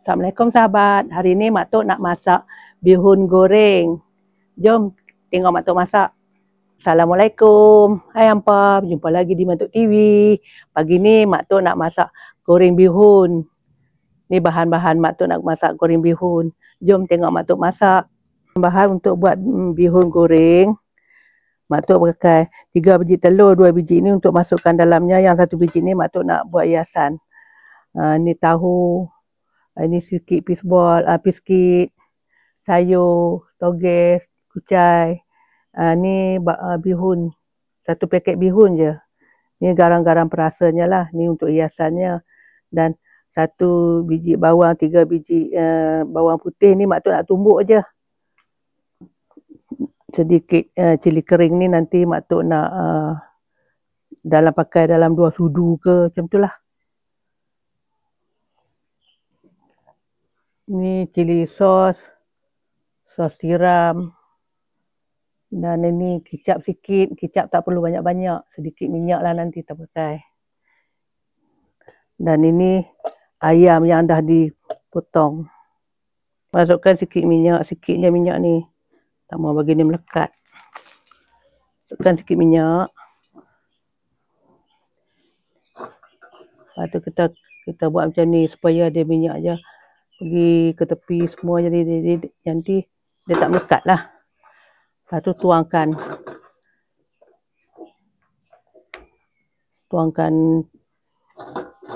Assalamualaikum sahabat. Hari ni Mak Tok nak masak bihun goreng. Jom tengok Mak Tok masak. Assalamualaikum. Hai hampa, jumpa lagi di Mak Tok TV. Pagi ni Mak Tok nak masak goreng bihun. Ni bahan-bahan Mak Tok nak masak goreng bihun. Jom tengok Mak Tok masak. Bahan untuk buat bihun goreng. Mak Tok pakai 3 biji telur, 2 biji ni untuk masukkan dalamnya. Yang 1 biji ni Mak Tok nak buat hiasan. Ni tahu. Ini sikit biskit, sayur, toges, kucai. Ni bihun. 1 paket bihun je. Ni garam-garam perasanya lah. Ni untuk hiasannya. Dan 1 biji bawang, 3 biji bawang putih. Ni Mak Tok nak tumbuk je. Sedikit cili kering ni nanti Mak Tok nak pakai dalam 2 sudu ke. Macam tu lah. Ni cili sos tiram. Dan ini kicap sikit. Kicap tak perlu banyak-banyak. Sedikit minyak lah nanti kita pakai. Dan ini ayam yang dah dipotong. Masukkan sikit minyak. Sikit je minyak ni. Tak mau bagi ni melekat. Masukkan sikit minyak. Lepas tu kita buat macam ni supaya ada minyak je. Pergi ke tepi semua jadi nanti dia tak melekat lah. Lepas tu tuangkan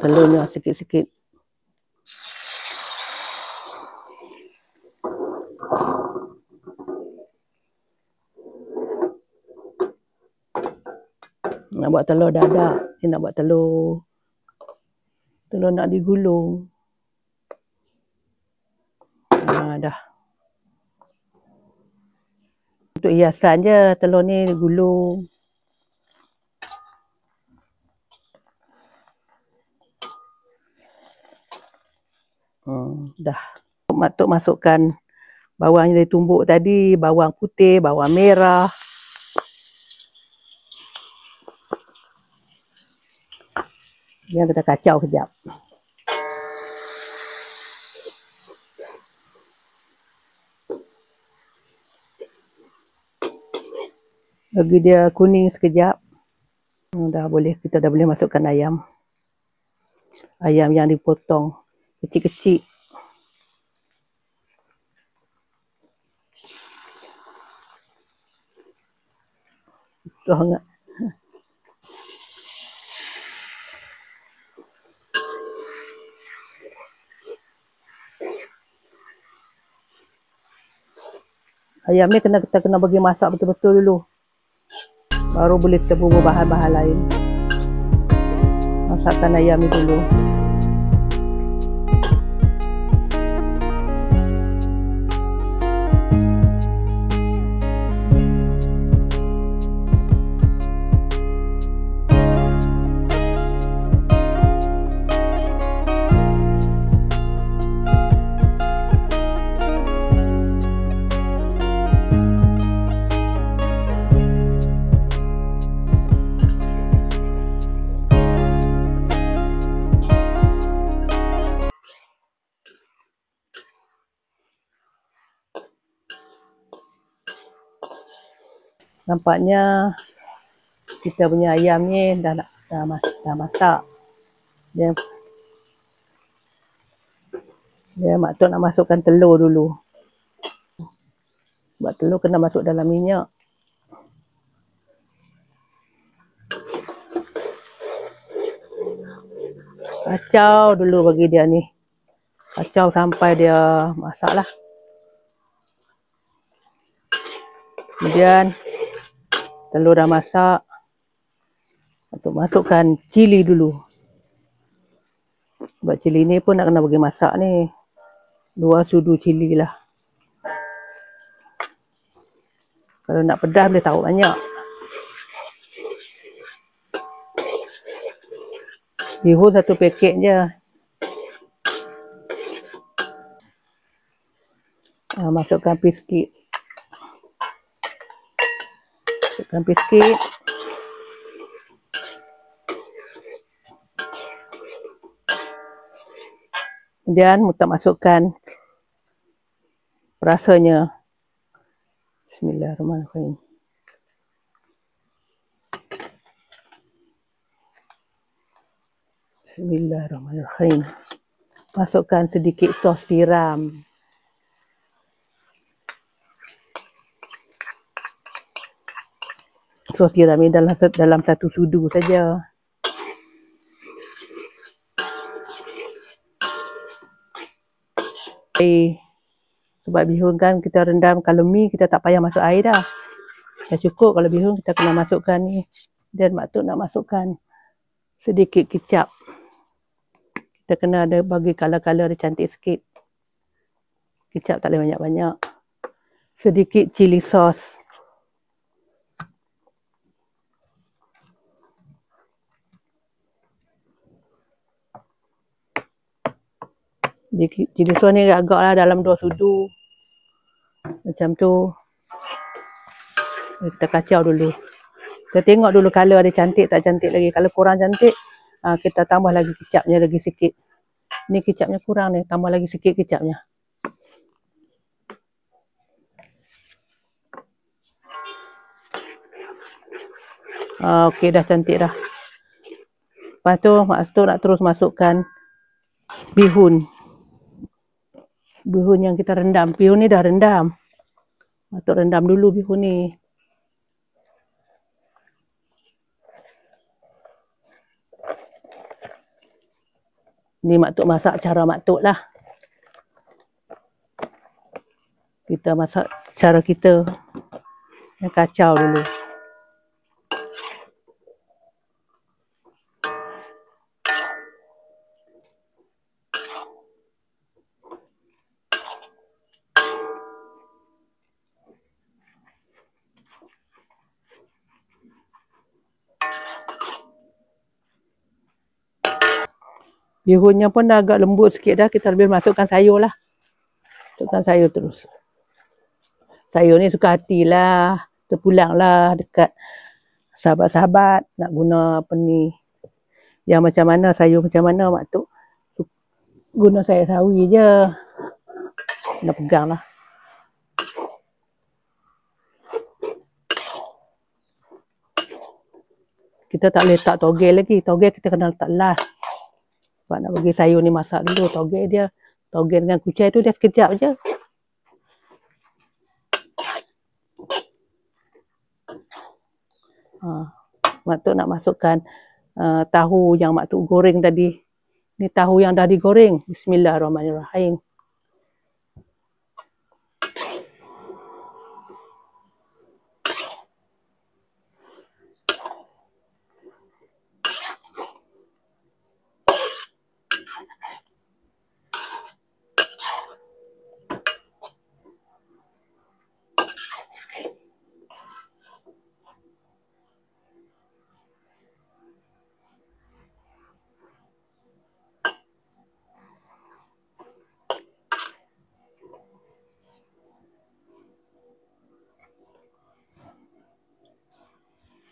telurnya sikit-sikit. Nak buat telur dadak. Nak buat telur nak digulung. Dah. Untuk hiasan je telur ni digulung. Dah. Mak Tok masukkan bawang yang ditumbuk tadi, bawang putih, bawang merah. Yang kita kacau kejap. Bagi dia kuning sekejap. Kita dah boleh masukkan ayam. Ayam yang dipotong kecil-kecil. Sangat. Ayam ni kita kena bagi masak betul-betul dulu. Baru boleh kita bubuh bahan-bahan lain. Masakkan ayam ni dulu. Nampaknya kita punya ayam ni dah masak. Dia Mak Tok nak masukkan telur dulu. Sebab telur kena masuk dalam minyak. Kacau dulu bagi dia ni. Kacau sampai dia masak lah. Kemudian telur dah masak. Untuk masukkan cili dulu. Sebab cili ni pun nak kena bagi masak ni. 2 sudu cili lah. Kalau nak pedas boleh taruh banyak. Bihun 1 paket je. Masukkan biskit. Kemudian Mak Tok masukkan perasanya. Bismillahirrahmanirrahim. Bismillahirrahmanirrahim. Masukkan sedikit sos tiram. Sos tiram ini dalam satu sudu saja. Sebab bihun kan kita rendam, kalau mi kita tak payah masuk air dah. Dah cukup. Kalau bihun kita kena masukkan ni. Dan Mak Tok nak masukkan sedikit kicap. Kita kena ada bagi color-color dia cantik sikit. Kicap tak boleh banyak-banyak. Sedikit chili sauce. Chili sauce ni agak-agak lah dalam 2 sudu. Macam tu. Kita kacau dulu. Kita tengok dulu color dia cantik tak cantik lagi. Kalau kurang cantik, kita tambah lagi kicapnya lagi sikit. Ni kicapnya kurang ni, tambah lagi sikit kicapnya. Okey, dah cantik dah. Lepas tu Mak Tok nak terus masukkan bihun. Bihun yang kita rendam. Bihun ni dah rendam. Mak Tok rendam dulu bihun ni. Ni Mak Tok masak cara Mak Tok lah. Kita masak cara kita. Yang kacau dulu. Bihunnya pun dah agak lembut sikit dah. Kita lebih masukkan sayur lah. Masukkan sayur terus. Sayur ni suka hatilah. Terpulang lah dekat sahabat-sahabat. Nak guna apa ni. Yang macam mana, sayur macam mana Mak Tok. Guna sayur sawi je. Nak pegang lah. Kita tak boleh letak togel lagi. Togel kita kena letak last. Sebab nak bagi sayur ni masak dulu. Togel dengan kucai tu dia sekejap je. Mak Tok nak masukkan tahu yang Mak Tok goreng tadi. Ni tahu yang dah digoreng. Bismillahirrahmanirrahim.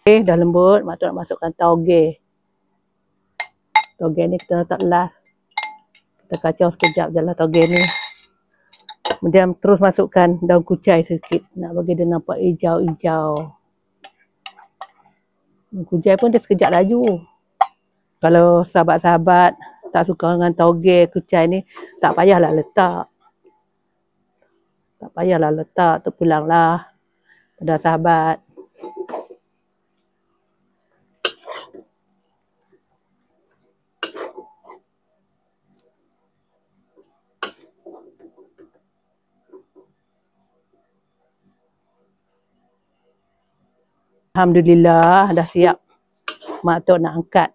Okay, dah lembut. Mak Tok nak masukkan tauge. Tauge ni kita letak last. Kita kacau sekejap je lah tauge ni. Kemudian terus masukkan daun kucai sikit. Nak bagi dia nampak hijau-hijau. Kucai pun dia sekejap laju. Kalau sahabat-sahabat tak suka dengan tauge kucai ni, tak payahlah letak. Tak payahlah letak. Terpulanglah pada sahabat. Alhamdulillah dah siap. Mak Tok nak angkat.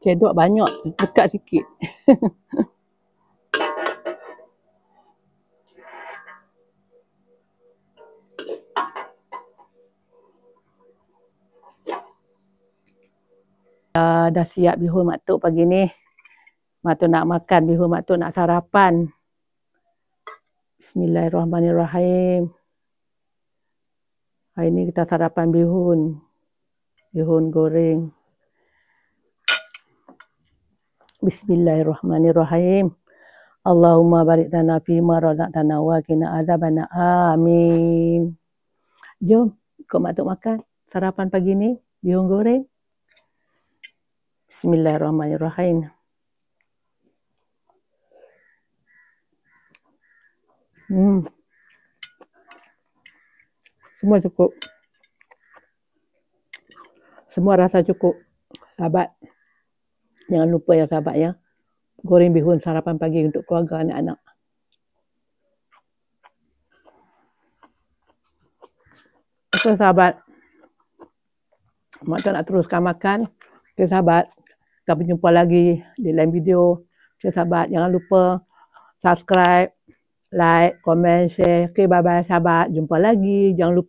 Cedok banyak, dekat sikit. Dah siap bihun Mak Tok pagi ni. Mak Tok nak makan bihun, Mak Tok nak sarapan. Bismillahirrahmanirrahim. Hari ini kita sarapan bihun. Bihun goreng. Bismillahirrahmanirrahim. Allahumma barik lana fima razaqtana wa qina azabana. Amin. Jom ikut Mak Tok makan sarapan pagi ni bihun goreng. Bismillahirrahmanirrahim. Semua cukup. Semua rasa cukup. Sahabat. Jangan lupa ya sahabat ya. Goreng bihun sarapan pagi untuk keluarga anak-anak. Okey sahabat. Mak Tok nak teruskan makan. Okey sahabat. Kita berjumpa lagi di lain video. Okey sahabat. Jangan lupa subscribe, like, komen, share. Okey bye-bye sahabat. Jumpa lagi. Jangan lupa.